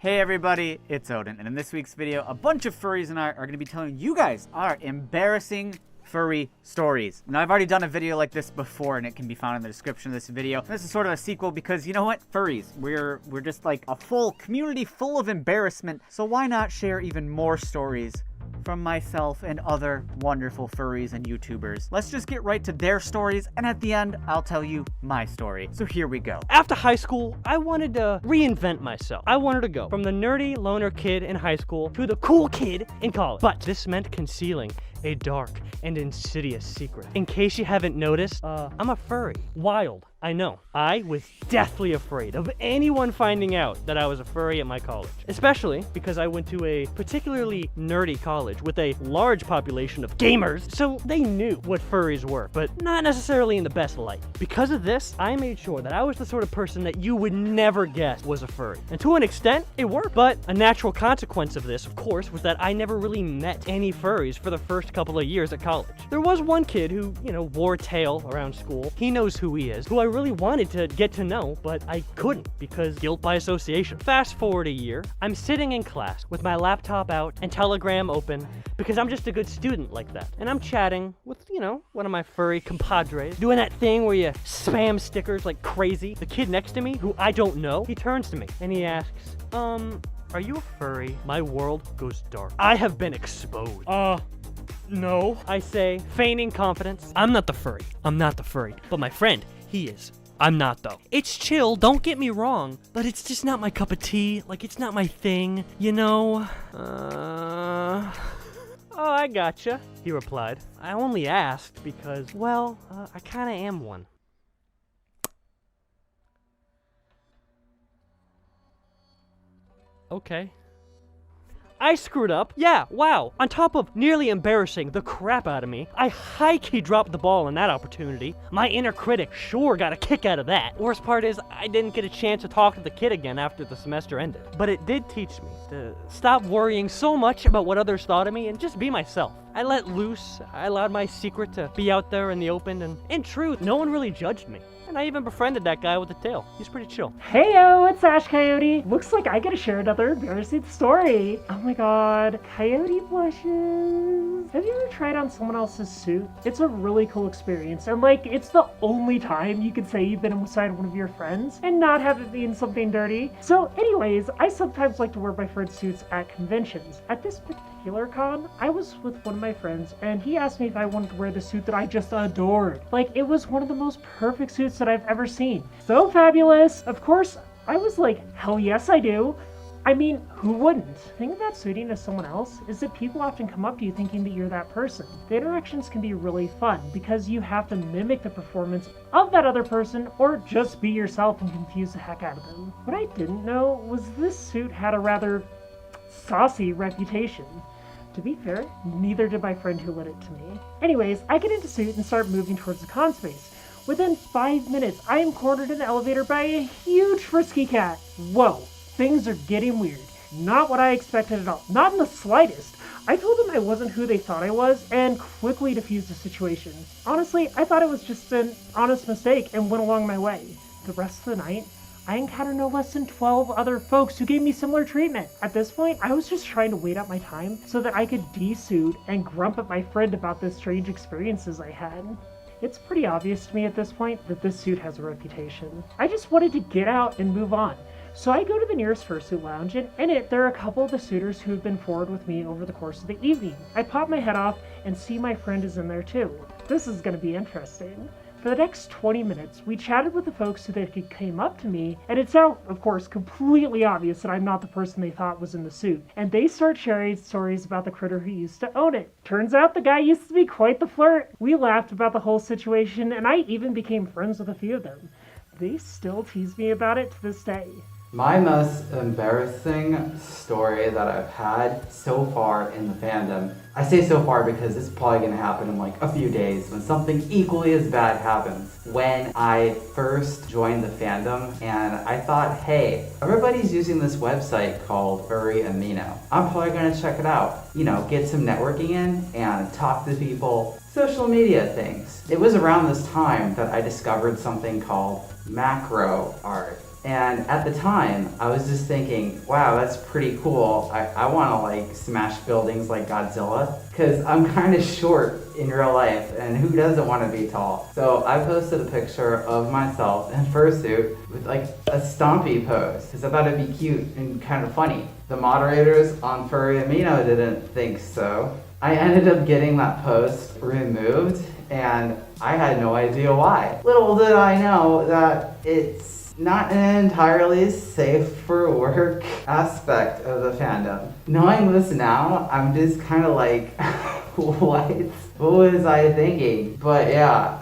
Hey everybody, it's Odin, and in this week's video, a bunch of furries and I are going to be telling you guys our embarrassing furry stories. Now, I've already done a video like this before, and it can be found in the description of this video. This is sort of a sequel because, you know what? Furries, we're just like a full community full of embarrassment, so why not share even more stories from myself and other wonderful furries and YouTubers. Let's just get right to their stories, and at the end, I'll tell you my story. So here we go. After high school, I wanted to reinvent myself. I wanted to go from the nerdy loner kid in high school to the cool kid in college. But this meant concealing a dark and insidious secret. In case you haven't noticed, I'm a furry. Wild, I know. I was deathly afraid of anyone finding out that I was a furry at my college, especially because I went to a particularly nerdy college with a large population of gamers, so they knew what furries were, but not necessarily in the best light. Because of this, I made sure that I was the sort of person that you would never guess was a furry. And to an extent, it worked. But a natural consequence of this, of course, was that I never really met any furries for the first couple of years at college. There was one kid who, wore a tail around school. He knows who he is, who I really wanted to get to know, but I couldn't because guilt by association. Fast forward a year, I'm sitting in class with my laptop out and Telegram open because I'm just a good student like that. And I'm chatting with, one of my furry compadres, doing that thing where you spam stickers like crazy. The kid next to me, who I don't know, he turns to me and he asks, are you a furry? My world goes dark. I have been exposed. No, I say, feigning confidence. I'm not the furry. But my friend, he is. I'm not, though. It's chill, don't get me wrong, but it's just not my cup of tea. Like, it's not my thing, Oh, I gotcha, he replied. I only asked because, I kinda am one. Okay. I screwed up. Yeah, wow. On top of nearly embarrassing the crap out of me, I high-key dropped the ball on that opportunity. My inner critic sure got a kick out of that. Worst part is, I didn't get a chance to talk to the kid again after the semester ended. But it did teach me to stop worrying so much about what others thought of me and just be myself. I let loose. I allowed my secret to be out there in the open, and in truth, no one really judged me. And I even befriended that guy with the tail. He's pretty chill. Heyo, it's Ash Coyote. Looks like I get to share another embarrassing story. Oh my god, Coyote blushes. Have you ever tried on someone else's suit? It's a really cool experience, and it's the only time you can say you've been inside one of your friends and not have it mean something dirty. So anyways, I sometimes like to wear my friend's suits at conventions. At this particular con, I was with one of my friends, and he asked me if I wanted to wear the suit that I just adored. It was one of the most perfect suits that I've ever seen. So fabulous. Of course, I was like, hell yes I do. I mean, who wouldn't? The thing about suiting as someone else is that people often come up to you thinking that you're that person. The interactions can be really fun because you have to mimic the performance of that other person or just be yourself and confuse the heck out of them. What I didn't know was this suit had a rather saucy reputation. To be fair, neither did my friend who lent it to me. Anyways, I get into suit and start moving towards the con space. Within 5 minutes, I am cornered in the elevator by a huge frisky cat. Whoa, things are getting weird. Not what I expected at all. Not in the slightest. I told them I wasn't who they thought I was and quickly diffused the situation. Honestly, I thought it was just an honest mistake and went along my way. The rest of the night, I encountered no less than 12 other folks who gave me similar treatment. At this point, I was just trying to wait out my time so that I could de-suit and grump at my friend about the strange experiences I had. It's pretty obvious to me at this point that this suit has a reputation. I just wanted to get out and move on. So I go to the nearest fursuit lounge, and in it, there are a couple of the suitors who have been forward with me over the course of the evening. I pop my head off and see my friend is in there too. This is going to be interesting. For the next 20 minutes, we chatted with the folks who came up to me, and it's now, of course, completely obvious that I'm not the person they thought was in the suit. And they start sharing stories about the critter who used to own it. Turns out the guy used to be quite the flirt. We laughed about the whole situation, and I even became friends with a few of them. They still tease me about it to this day. My most embarrassing story that I've had so far in the fandom, I say so far because it's probably going to happen in a few days when something equally as bad happens. When I first joined the fandom and I thought, hey, everybody's using this website called Furry Amino. I'm probably going to check it out. Get some networking in and talk to people, social media things. It was around this time that I discovered something called macro art. And at the time, I was just thinking, wow, that's pretty cool. I want to like smash buildings like Godzilla, because I'm kind of short in real life, and who doesn't want to be tall? So I posted a picture of myself in fursuit with like a stompy pose, because I thought it'd be cute and kind of funny. The moderators on Furry Amino didn't think so. I ended up getting that post removed, and I had no idea why. Little did I know that it's not an entirely safe for work aspect of the fandom. Knowing this now, I'm just kind of like, what was I thinking? But yeah,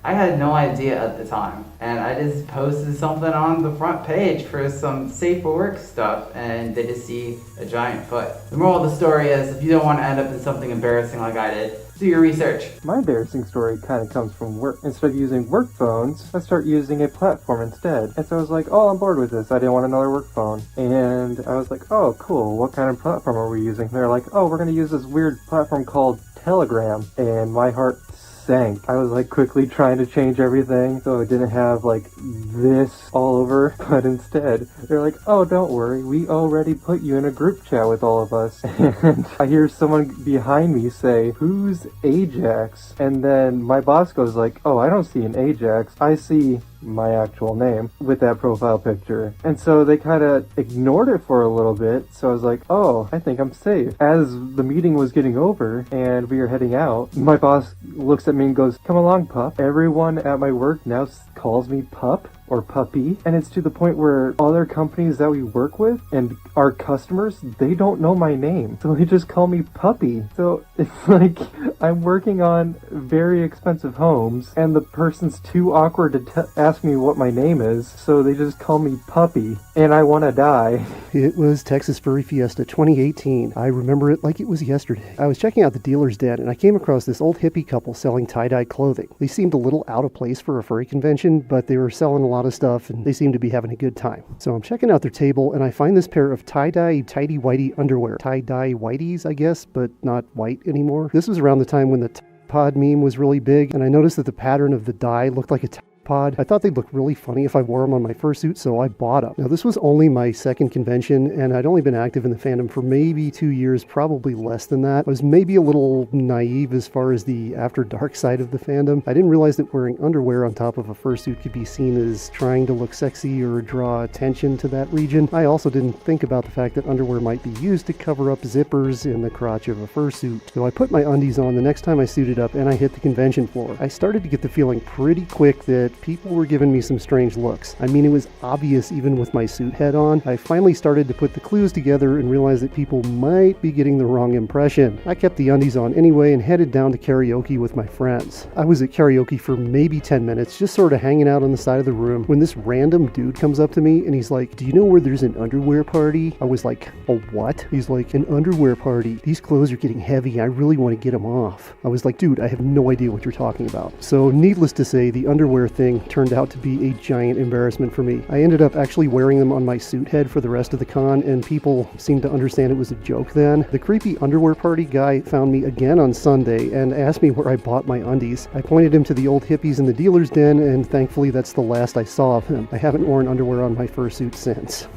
I had no idea at the time, and I just posted something on the front page for some safe for work stuff, and they just see a giant foot. The moral of the story is, if you don't want to end up in something embarrassing like I did, do your research. My embarrassing story kind of comes from work. Instead of using work phones, I start using a platform instead. And so I was like, oh, I'm bored with this. I didn't want another work phone. And I was like, oh, cool. What kind of platform are we using? They're like, oh, we're going to use this weird platform called Telegram. And my heart sank. I was like quickly trying to change everything so it didn't have like this all over, but instead they're like, oh, don't worry, we already put you in a group chat with all of us. And I hear someone behind me say, who's Ajax? And then my boss goes like, oh, I don't see an Ajax, I see my actual name with that profile picture. And so they kind of ignored it for a little bit, so I was like, oh, I think I'm safe. As the meeting was getting over and we were heading out, my boss looks at me and goes, come along, pup. Everyone at my work now calls me pup or puppy, and it's to the point where other companies that we work with and our customers, they don't know my name, so they just call me puppy. So it's like I'm working on very expensive homes and the person's too awkward to ask me what my name is, so they just call me puppy, and I want to die. It was Texas Furry Fiesta 2018. I remember it like it was yesterday. I was checking out the dealer's den and I came across this old hippie couple selling tie-dye clothing. They seemed a little out of place for a furry convention, but they were selling a lot of stuff and they seemed to be having a good time. So I'm checking out their table and I find this pair of tie-dye tighty-whitey underwear. Tie-dye whiteys, I guess, but not white anymore. This was around the time when the pod meme was really big, and I noticed that the pattern of the dye looked like a pod. I thought they'd look really funny if I wore them on my fursuit, so I bought them. Now, this was only my second convention, and I'd only been active in the fandom for maybe 2 years, probably less than that. I was maybe a little naive as far as the after dark side of the fandom. I didn't realize that wearing underwear on top of a fursuit could be seen as trying to look sexy or draw attention to that region. I also didn't think about the fact that underwear might be used to cover up zippers in the crotch of a fursuit. So I put my undies on the next time I suited up and I hit the convention floor. I started to get the feeling pretty quick that people were giving me some strange looks. I mean, it was obvious even with my suit head on. I finally started to put the clues together and realized that people might be getting the wrong impression. I kept the undies on anyway and headed down to karaoke with my friends. I was at karaoke for maybe 10 minutes, just sort of hanging out on the side of the room, when this random dude comes up to me and he's like, do you know where there's an underwear party? I was like, a what? He's like, an underwear party. These clothes are getting heavy. I really want to get them off. I was like, dude, I have no idea what you're talking about. So needless to say, the underwear thing turned out to be a giant embarrassment for me. I ended up actually wearing them on my suit head for the rest of the con, and people seemed to understand it was a joke then. The creepy underwear party guy found me again on Sunday and asked me where I bought my undies. I pointed him to the old hippies in the dealer's den, and thankfully that's the last I saw of him. I haven't worn underwear on my fursuit since.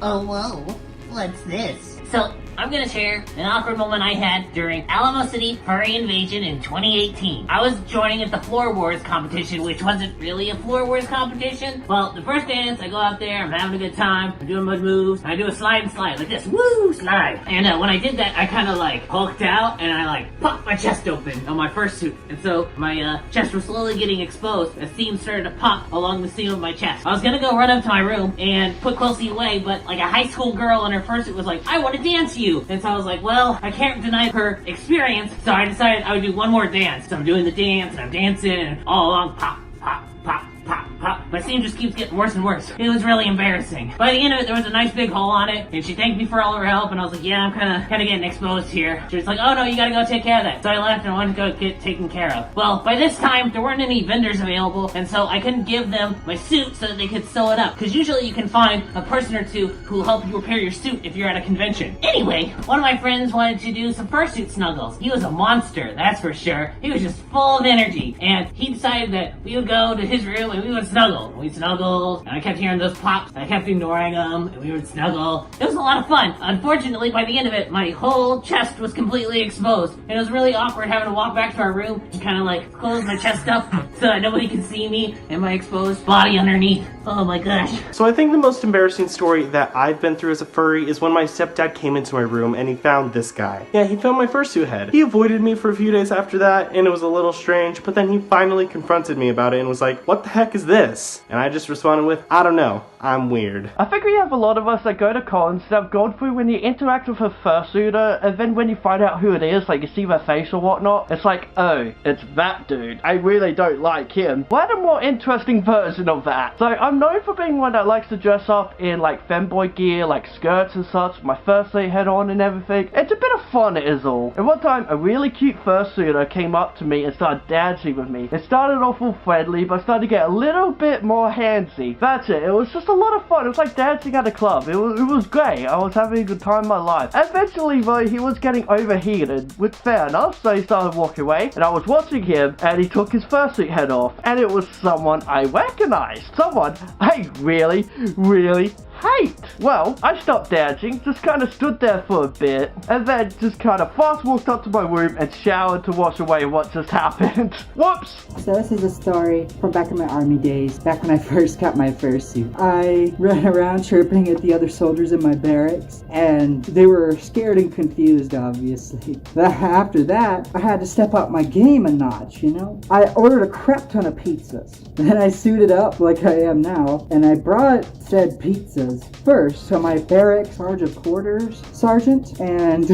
Oh, whoa. What's this? So, I'm gonna share an awkward moment I had during Alamo City Furry Invasion in 2018. I was joining at the Floor Wars competition, which wasn't really a Floor Wars competition. Well, the first dance, I go out there, I'm having a good time, I'm doing mud moves, I do a slide like this, woo, slide. And when I did that, I kind of like hulked out, and I like popped my chest open on my fursuit. And so my chest was slowly getting exposed as seams started to pop along the seam of my chest. I was gonna go run up to my room and put Quilty away, but like a high school girl in her fursuit was like, I want to dance you. And so I was like, well, I can't deny her experience, so I decided I would do one more dance. So I'm doing the dance, and I'm dancing, and all along, pop, pop, pop, pop, pop. My scene just keeps getting worse and worse. It was really embarrassing. By the end of it, there was a nice big hole on it, and she thanked me for all her help, and I was like, yeah, I'm kind of getting exposed here. She was like, oh no, you gotta go take care of that. So I left and I wanted to go get taken care of. Well, by this time, there weren't any vendors available, and so I couldn't give them my suit so that they could sew it up. Because usually you can find a person or two who will help you repair your suit if you're at a convention. Anyway, one of my friends wanted to do some fursuit snuggles. He was a monster, that's for sure. He was just full of energy, and he decided that we would go to his room and we would snuggle. So we snuggled, and I kept hearing those pops, and I kept ignoring them, and we would snuggle. It was a lot of fun. Unfortunately, by the end of it, my whole chest was completely exposed, and it was really awkward having to walk back to our room and kind of like close my chest up so that nobody could see me and my exposed body underneath. Oh my gosh. So I think the most embarrassing story that I've been through as a furry is when my stepdad came into my room and he found this guy. Yeah, he found my fursuit head. He avoided me for a few days after that, and it was a little strange, but then he finally confronted me about it and was like, what the heck is this? And I just responded with, I don't know, I'm weird. I think we have a lot of us that go to cons that have gone through when you interact with a fursuiter, and then when you find out who it is, like you see their face or whatnot, it's like, oh, it's that dude. I really don't like him. What a more interesting version of that. So I'm known for being one that likes to dress up in like femboy gear, like skirts and such, my fursuit head on and everything. It's a bit of fun, it is all. And one time, a really cute fursuiter came up to me and started dancing with me. It started off all friendly, but started to get a little bit more handsy. That's it. It was just a lot of fun. It was like dancing at a club. It was great. I was having a good time in my life. Eventually, though, he was getting overheated, which fair enough, so he started walking away, and I was watching him, and he took his fursuit head off, and it was someone I recognized. Someone I really, really hate. Well, I stopped dancing, just kind of stood there for a bit, and then just kind of fast walked up to my room and showered to wash away what just happened. Whoops! So this is a story from back in my army days, back when I first got my fursuit. I ran around chirping at the other soldiers in my barracks, and they were scared and confused, obviously. After that, I had to step up my game a notch, you know? I ordered a crap ton of pizzas. Then I suited up like I am now, and I brought said pizzas first to my barracks sergeant quarters sergeant, and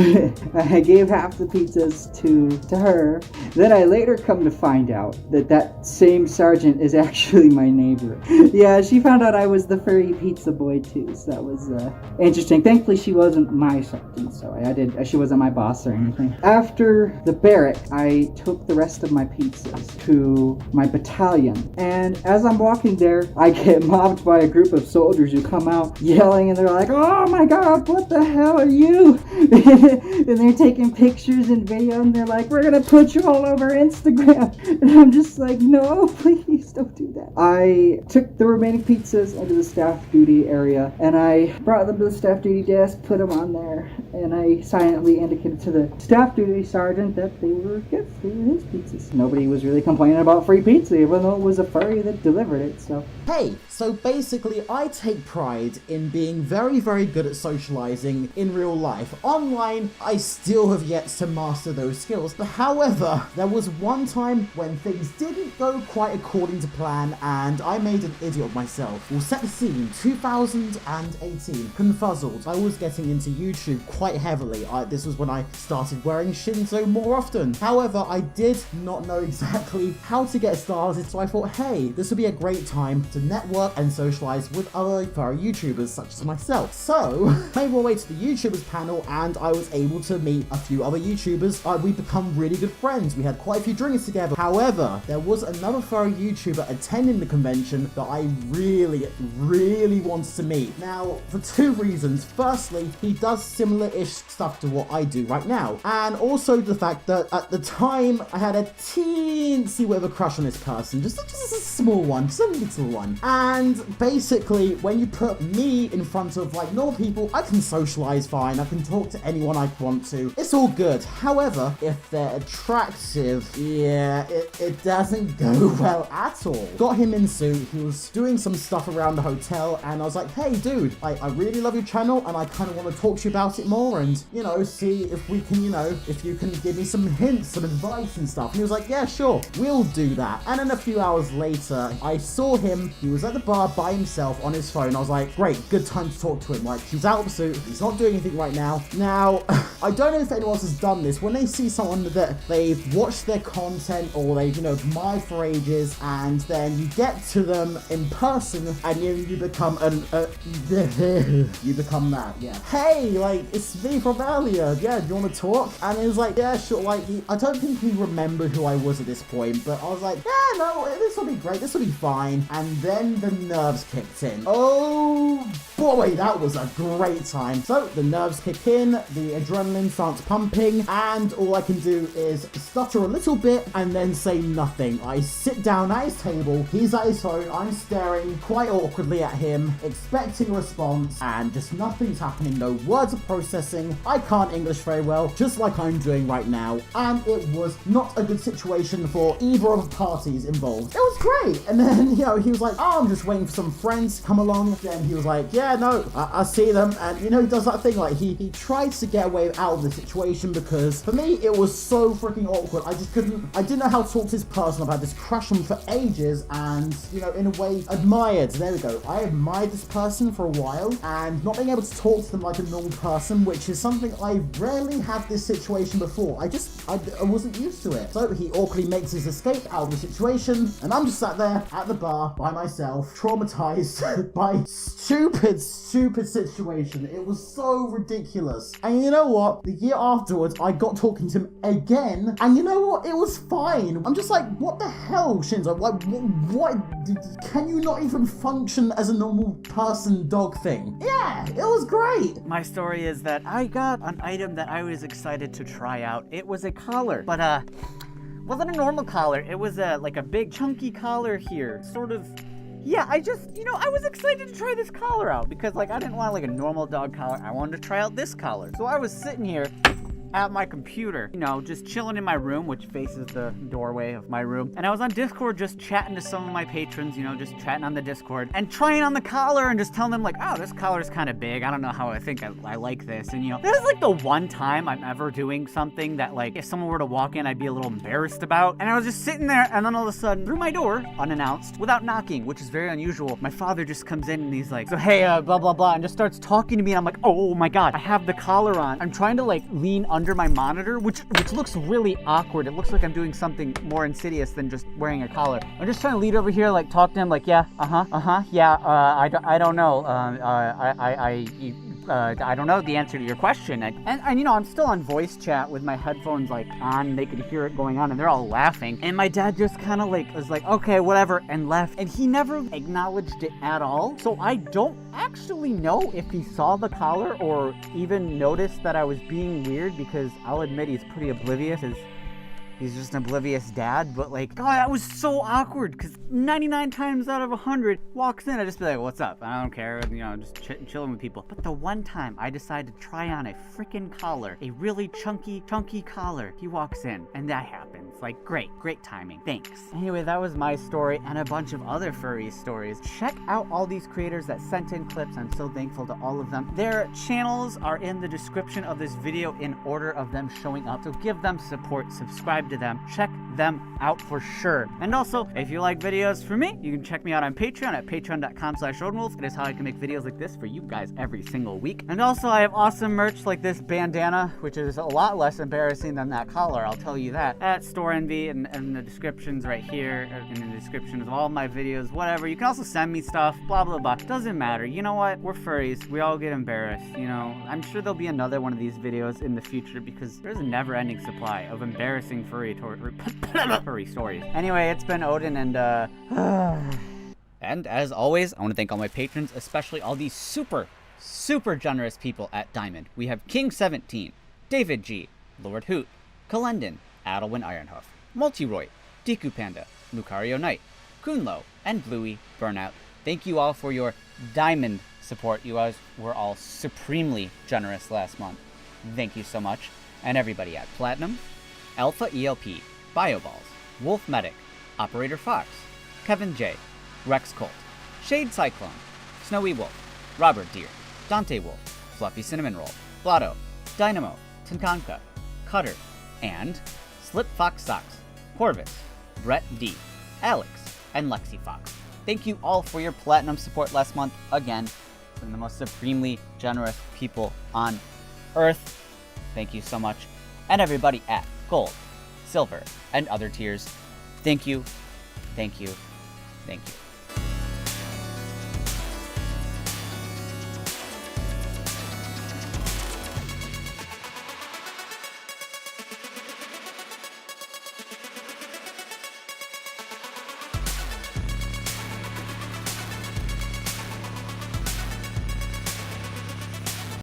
I gave half the pizzas to her. Then I later come to find out that same sergeant is actually my neighbor. Yeah, she found out I was the furry pizza boy too, so that was interesting. Thankfully she wasn't my sergeant, so she wasn't my boss or anything. After the barrack, I took the rest of my pizzas to my battalion, and as I'm walking there, I get mobbed by a group of soldiers who come out yelling, and they're like, oh my god, what the hell are you? And they're taking pictures and video, and they're like, we're gonna put you all over Instagram. And I'm just like, no, please don't do that. I took the remaining pizzas into the staff duty area, and I brought them to the staff duty desk, put them on there, and I silently indicated to the staff duty sergeant that they were gifts, they were his pizzas. Nobody was really complaining about free pizza, even though it was a furry that delivered it, so. Hey, so basically I take pride in being very, very good at socializing in real life. Online, I still have yet to master those skills. But however, there was one time when things didn't go quite according to plan, and I made an idiot of myself. We'll set the scene. 2018, confuzzled. I was getting into YouTube quite heavily. This was when I started wearing Shinzo more often. However, I did not know exactly how to get started, so I thought, hey, this would be a great time to network and socialize with other furry YouTubers such as myself. So, I made my way to the YouTubers panel, and I was able to meet a few other YouTubers. We become really good friends. We had quite a few drinks together. However, there was another furry YouTuber attending the convention that I really wanted to meet. Now, for two reasons. Firstly, he does similar-ish stuff to what I do right now, and also the fact that at the time, I had a teensy bit of a crush on this person. Just a small one, just a little one. And basically, when you put me in front of like normal people, I can socialize fine, I can talk to anyone I want to, it's all good. However, if they're attractive, yeah, it doesn't go well at all. Got him in suit, he was doing some stuff around the hotel, and I was like, hey dude, I really love your channel, and I kind of want to talk to you about it more, and you know, see if we can, you know, if you can give me some hints, some advice and stuff. And he was like, yeah, sure, we'll do that. And then a few hours later, I saw him, he was at the bar by himself on his phone. I was like, great, good time to talk to him. Like, he's out of the suit, he's not doing anything right now. Now, I don't know if anyone else has done this. When they see someone that they've watched their content or they've, you know, admired for ages, and then you get to them in person and you become you become that, yeah. Hey, like, it's me from earlier. Yeah, do you want to talk? And he was like, yeah, sure. Like, I don't think he remembered who I was at this point, but I was like, yeah, no, this will be great, this will be fine. And then the nerves kicked in. Oh boy, that was a great time. So the nerves kick in, the adrenaline starts pumping, and all I can do is stutter a little bit and then say nothing. I sit down at his table, he's at his phone, I'm staring quite awkwardly at him, expecting a response, and just nothing's happening. No words are processing. I can't English very well, just like I'm doing right now, and it was not a good situation for either of the parties involved. It was great. And then, he was like, oh, I'm just waiting for some friends to come along. Then he was like, yeah, no, I see them. And he does that thing, like he tries to get away out of the situation, because for me it was so freaking awkward. I didn't know how to talk to this person. I've had this crush on him for ages, and in a way admired. There we go. I admired this person for a while, and not being able to talk to them like a normal person, which is something I rarely had this situation before. I wasn't used to it. So he awkwardly makes his escape out of the situation, and I'm just sat there at the bar by myself, traumatized by stupid situation. It was so ridiculous. And you know what? The year afterwards, I got talking to him again, and you know what? It was fine. I'm just like, what the hell, Shinzo? Like, what? Can you not even function as a normal person dog thing? Yeah, it was great. My story is that I got an item that I was excited to try out. It was a collar, but wasn't a normal collar. It was like a big chunky collar here, sort of. Yeah, I just, I was excited to try this collar out because, like, I didn't want like a normal dog collar. I wanted to try out this collar. So I was sitting here at my computer, just chilling in my room, which faces the doorway of my room. And I was on Discord just chatting to some of my patrons, just chatting on the Discord and trying on the collar and just telling them like, oh, this collar's kind of big. I don't know how I think I like this. And this is like the one time I'm ever doing something that, like, if someone were to walk in, I'd be a little embarrassed about. And I was just sitting there, and then all of a sudden, through my door, unannounced, without knocking, which is very unusual, my father just comes in and he's like, so hey, blah, blah, blah, and just starts talking to me. And I'm like, oh my God, I have the collar on. I'm trying to like lean under my monitor, which looks really awkward. It looks like I'm doing something more insidious than just wearing a collar. I'm just trying to lean over here, like talk to him, like, yeah, yeah, I don't know, I don't know the answer to your question. And I'm still on voice chat with my headphones like on. They could hear it going on, and they're all laughing. And my dad just kind of like was like, okay, whatever, and left. And he never acknowledged it at all. So I don't actually know if he saw the collar or even noticed that I was being weird, because I'll admit he's pretty oblivious. He's just an oblivious dad, but like, God, that was so awkward, because 99 times out of 100, walks in, I just be like, what's up? I don't care, just chilling with people. But the one time I decided to try on a freaking collar, a really chunky collar, he walks in, and that happens. Like, great timing. Thanks. Anyway, that was my story and a bunch of other furry stories. Check out all these creators that sent in clips. I'm so thankful to all of them. Their channels are in the description of this video in order of them showing up, so give them support, subscribe to them, check them out for sure. And also, if you like videos from me, you can check me out on Patreon at patreon.com/OdinWolf. It is how I can make videos like this for you guys every single week. And also, I have awesome merch like this bandana, which is a lot less embarrassing than that collar, I'll tell you that, at Store Envy, and the description's right here, in the description of all my videos, whatever. You can also send me stuff, blah, blah, blah. Doesn't matter. You know what? We're furries. We all get embarrassed, I'm sure there'll be another one of these videos in the future, because there's a never-ending supply of embarrassing furry stories. Anyway, it's been Odin, and and as always, I want to thank all my patrons, especially all these super generous people at Diamond. We have King17, David G, Lord Hoot, Kalendon, Adelwin Ironhoof, Multiroy, Deku Panda, Lucario Knight, Kunlo, and Bluey Burnout. Thank you all for your Diamond support. You guys were all supremely generous last month. Thank you so much. And everybody at Platinum, Alpha ELP, Bioballs, Wolf Medic, Operator Fox, Kevin J, Rex Colt, Shade Cyclone, Snowy Wolf, Robert Deere, Dante Wolf, Fluffy Cinnamon Roll, Blotto, Dynamo, Tinkanka, Cutter, and Slip Fox Socks, Corvus, Brett D, Alex, and Lexi Fox. Thank you all for your Platinum support last month. Again, from the most supremely generous people on Earth. Thank you so much. And everybody at Gold, Silver, and other tiers, thank you, thank you, thank you.